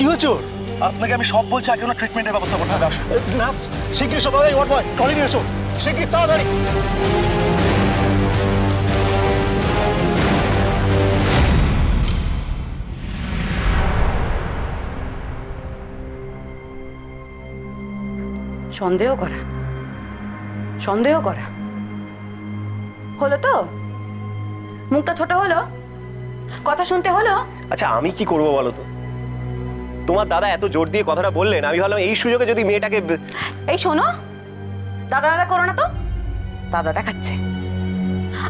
কি হয়েছে? আপনাকে আমি সব বলছি, আগে ওনার ট্রিটমেন্টের ব্যবস্থা করতে হবে। আসুন নার্স, শিগগির সবাই ওয়ার্ড বয় ট্রলি নিয়ে এসো, শিগগির তাড়াতাড়ি। সন্দেহ করা, সন্দেহ করা হলো তো? মুখটা ছোট হলো, কথা শুনতে হলো। আচ্ছা আমি কি করবো বলো তো? তোমার দাদা এত জোর দিয়ে কথাটা বললেন, আমি ভাবলাম এই সুযোগে যদি মেয়েটাকে। এই শোনো, দাদা দাদা করো না তো, দাদা দেখাচ্ছে।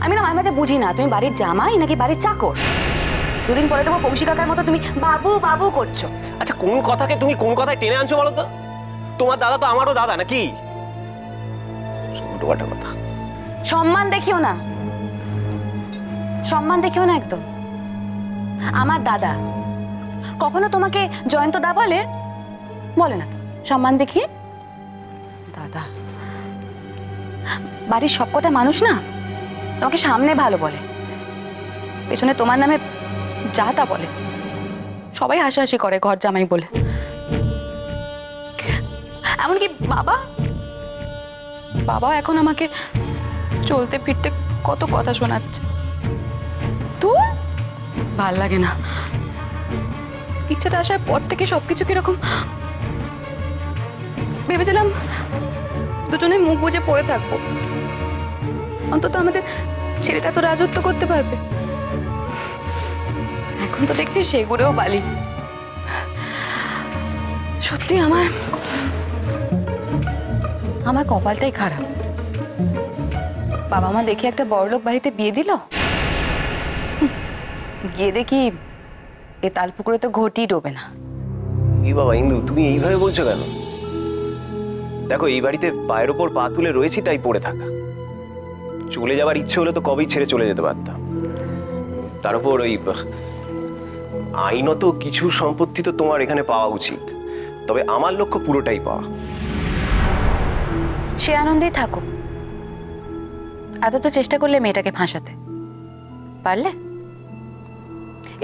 আমি না মাঝে মাঝে বুঝি না, তুমি বাড়ির জামাই নাকি বাড়ির চাকর? দুদিন পরে তোমার বংশী কাকার মতো তুমি বাবু বাবু করছো। আচ্ছা কোন কথাকে তুমি কোন কথায় টেনে আনছো বলো তো? তোমার দাদা তো আমারও দাদা নাকি? কথা। সম্মান দেখিও না, সম্মান দেখিও না একদম। আমার দাদা কখনো তোমাকে জয়ন্ত দা বলে? বলে না তো। সম্মান দেখিয়ে দাদা। বাড়ির সবকটা মানুষ না তোমাকে সামনে ভালো বলে, পেছনে তোমার নামে যা তা বলে। সবাই হাসাহাসি করে ঘর জামাই বলে। এমনকি বাবা, বাবাও এখন আমাকে চলতে ফিরতে কত কথা শোনাচ্ছে। তো ভাল লাগে না। ইচ্ছাটা আসার পর থেকে সবকিছু কিরকম ভেবেছিলাম দুজনে মুখ বুজে পড়ে থাকবো, অন্তত আমাদের ছেলেটা তো রাজত্ব করতে পারবে। এখন তো দেখছি সেগুলোও বালি। সত্যি আমার কপালটাই খারাপ। বাবা মা দেখে একটা বড়লোক বাড়িতে বিয়ে দিল, গিয়ে দেখি এ তালপুকুরে তো ঘটি ডোবে না। এই বাবা ইন্দু, তুমি এইভাবে বলছো কেন? দেখো এই বাড়িতে পায়ের ওপর পা তুলে রয়েছি তাই পড়ে থাকা। চলে যাবার ইচ্ছে হলে তো কবেই ছেড়ে চলে যেতে পারতাম। তার উপর ওই আইনত কিছু সম্পত্তি তো তোমার এখানে পাওয়া উচিত, তবে আমার লক্ষ্য পুরোটাই পাওয়া। সে আনন্দেই থাকো। এত তো চেষ্টা করলে মেয়েটাকে ফাঁসাতে পারলে?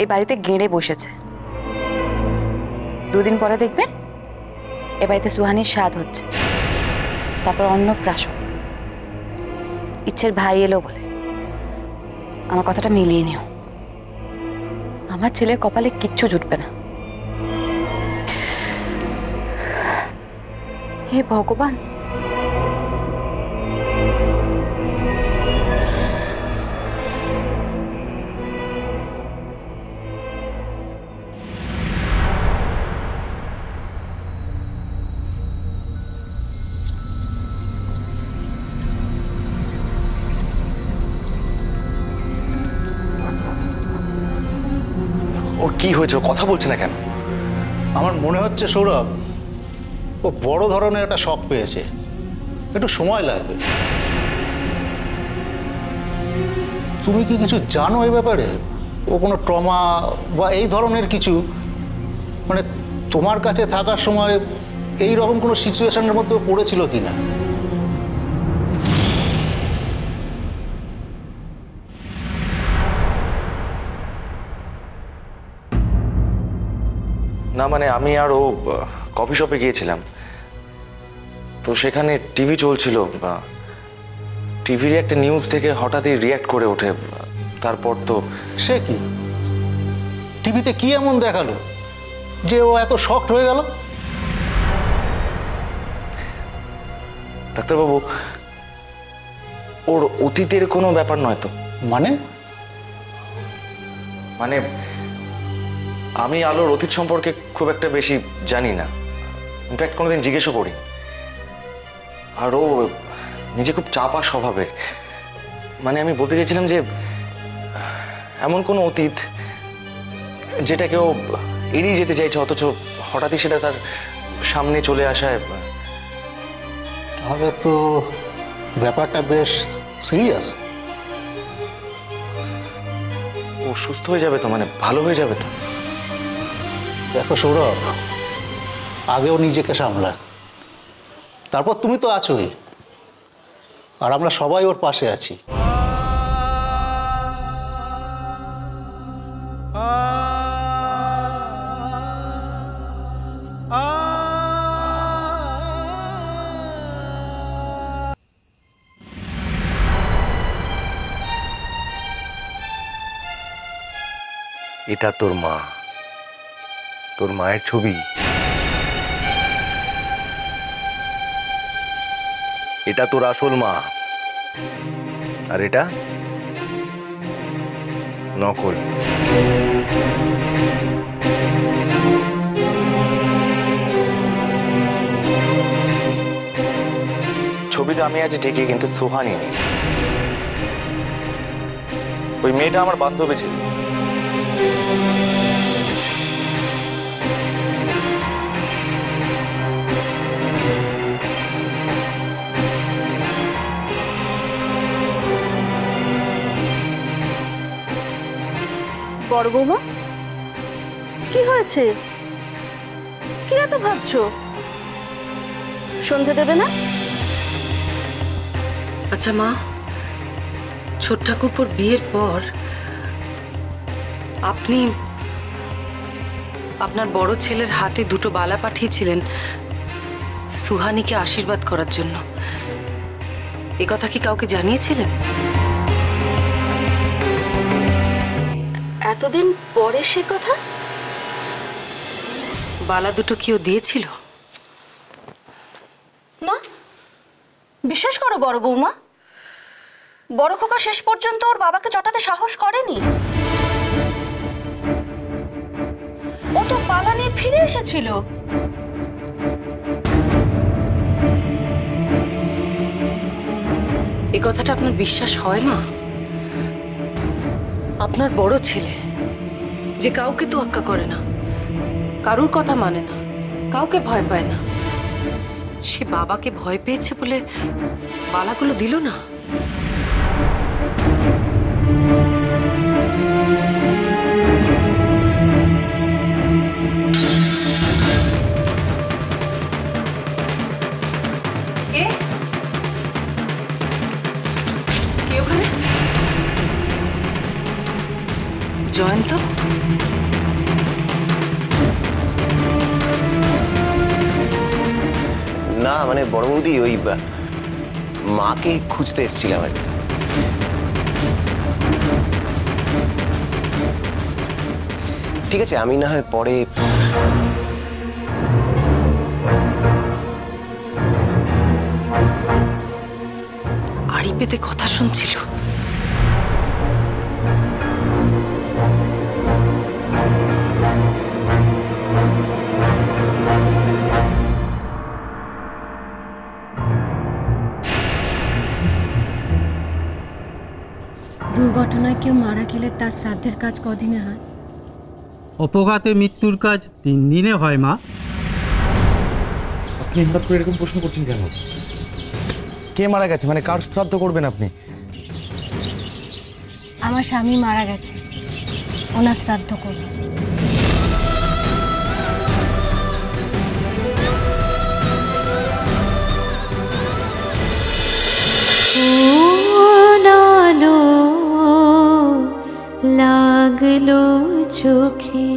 এই বাড়িতে গেঁড়ে বসেছে, দুদিন পরে দেখবে এ বাড়িতে সুহানির স্বাদ হচ্ছে, তারপর অন্নপ্রাশন। ইচ্ছের ভাই এলো বলে আমার কথাটা মিলিয়ে নিও। আমার ছেলের কপালে কিচ্ছু জুটবে না। হে ভগবান। ওর কি হয়েছে? কথা বলছে না কেন? আমার মনে হচ্ছে সৌরভ ও বড় ধরনের একটা শক পেয়েছে, একটু সময় লাগবে। তুমি কি কিছু জানো এই ব্যাপারে? ও কোনো ট্রমা বা এই ধরনের কিছু, মানে তোমার কাছে থাকার সময় এই রকম কোনো সিচুয়েশনের মধ্যে পড়েছিল কিনা? না মানে আমি আর ও কফি শপে গিয়েছিলাম, তো সেখানে টিভি চলছিল। টিভির একটা নিউজ থেকে হঠাৎই রিয়াক্ট করে ওঠে। তারপর তো সে কি টিভিতে কি এমন দেখালো যে ও এত শকড হয়ে গেল? ডাক্তারবাবু, ওর অতীতের কোনো ব্যাপার নয় তো? মানে মানে আমি আলোর অতীত সম্পর্কে খুব একটা বেশি জানি না, ইনফ্যাক্ট কোনোদিন জিজ্ঞেসও করি। আর ও নিজে খুব চাপা স্বভাবের। মানে আমি বলতে চাইছিলাম যে এমন কোনো অতীত যেটা কেউ এড়িয়ে যেতে চাইছে, অথচ হঠাৎই সেটা তার সামনে চলে আসায়। তাহলে তো ব্যাপারটা বেশ সিরিয়াস। ও সুস্থ হয়ে যাবে তো? মানে ভালো হয়ে যাবে তো? দেখো সৌরভ, আগেও নিজেকে সামলা, তারপর তুমি তো আছোই, আর আমরা সবাই ওর পাশে আছি। এটা তোর মা, তোর মায়ের ছবি। এটা তোর আসল মা, আর এটা নকল। ছবিতে আমি আছি ঠিকই, কিন্তু সুহানি নেই। ওই মেয়েটা আমার বান্ধবী ছিল। বড় বৌমা, কি হয়েছে? কি এত ভাবছো? সন্ধে দেবে না? আচ্ছা মা, ছোট ঠাকুরপোর বিয়ের পর আপনি আপনার বড় ছেলের হাতে দুটো বালা পাঠিয়েছিলেন সুহানিকে আশীর্বাদ করার জন্য। এ কথা কি কাউকে জানিয়েছিলেন? এতদিন পরে সে কথা? বালা দুটো কেউ দিয়েছিল? না, বিশ্বাস করো বড় বৌমা, বড় খোকা শেষ পর্যন্ত ওর বাবাকে চটাতে সাহস করেনি। ও তো বালা নিয়ে ফিরে এসেছিল। এ কথাটা আপনার বিশ্বাস হয় মা? আপনার বড় ছেলে যে কাউকে তোয়াক্কা করে না, কারুর কথা মানে না, কাউকে ভয় পায় না, সে বাবাকে ভয় পেয়েছে বলে বালাগুলো দিল না? কে? কে ওখানে? জয়ন্ত? না মানে বড় বৌদি, ওই মাকে খুঁজতে এসেছিলাম আর কি। ঠিক আছে, আমি না হয় পরে। আড়ি পেতে কথা শুনছিল। দুর্ঘটনায় কেউ মারা গেলে তার শ্রাদ্ধের কাজ কদিনে হয়? অপঘাতে মৃত্যুর কাজ 3 দিনে হয় মা। আপনি হঠাৎ করে এরকম প্রশ্ন করছেন কেন? কে মারা গেছে, মানে কার শ্রাদ্ধ করবেন আপনি? আমার স্বামী মারা গেছে, ওনার শ্রাদ্ধ করব। লাগলো চোখে